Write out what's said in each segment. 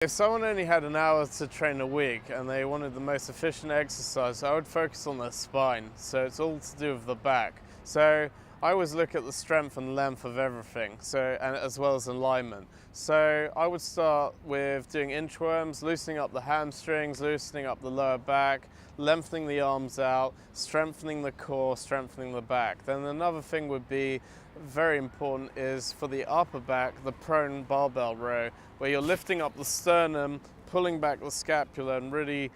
If someone only had an hour to train a week and they wanted the most efficient exercise, I would focus on their spine. So it's all to do with the back. So I always look at the strength and length of everything, and as well as alignment. So I would start with doing inchworms, loosening up the hamstrings, loosening up the lower back, lengthening the arms out, strengthening the core, strengthening the back. Then another thing would be very important is for the upper back, the prone barbell row, where you're lifting up the sternum, pulling back the scapula and really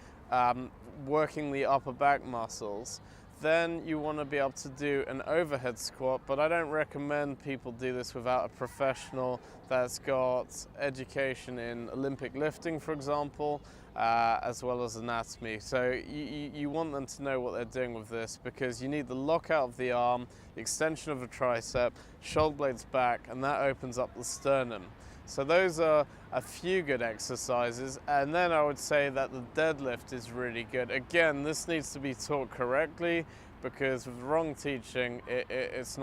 working the upper back muscles. Then you want to be able to do an overhead squat, but I don't recommend people do this without a professional that's got education in Olympic lifting, for example, as well as anatomy. So you want them to know what they're doing with this, because you need the lockout of the arm, the extension of the tricep, shoulder blades back, and that opens up the sternum. So those are a few good exercises, and then I would say that the deadlift is really good. Again, this needs to be taught correctly, because with wrong teaching, it's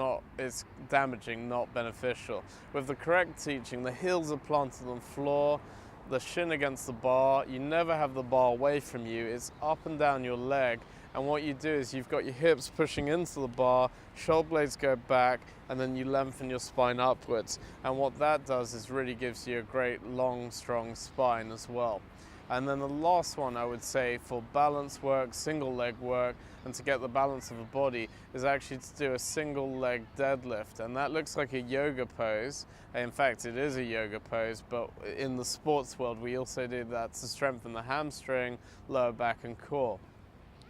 damaging, not beneficial. With the correct teaching, the heels are planted on the floor, the shin against the bar, you never have the bar away from you, it's up and down your leg, and what you do is you've got your hips pushing into the bar, shoulder blades go back, and then you lengthen your spine upwards. And what that does is really gives you a great long, strong spine as well. And then the last one I would say for balance work, single leg work, and to get the balance of a body is actually to do a single leg deadlift. And that looks like a yoga pose. In fact, it is a yoga pose, but in the sports world, we also do that to strengthen the hamstring, lower back and core.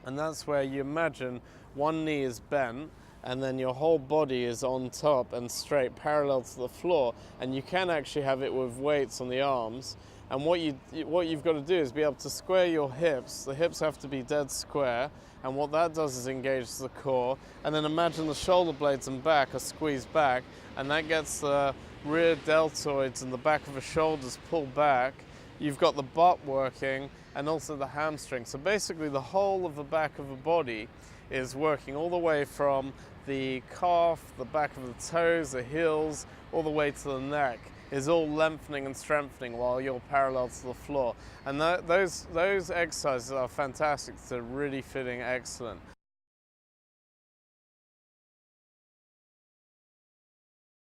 And that's where you imagine one knee is bent and then your whole body is on top and straight parallel to the floor, and you can actually have it with weights on the arms. And what you've got to do is be able to square your hips. The hips have to be dead square, and what that does is engage the core. And then imagine the shoulder blades and back are squeezed back, and that gets the rear deltoids and the back of the shoulders pulled back. You've got the butt working and also the hamstring. So basically the whole of the back of the body is working all the way from the calf, the back of the toes, the heels, all the way to the neck is all lengthening and strengthening while you're parallel to the floor. And those exercises are fantastic. They're really fitting excellent.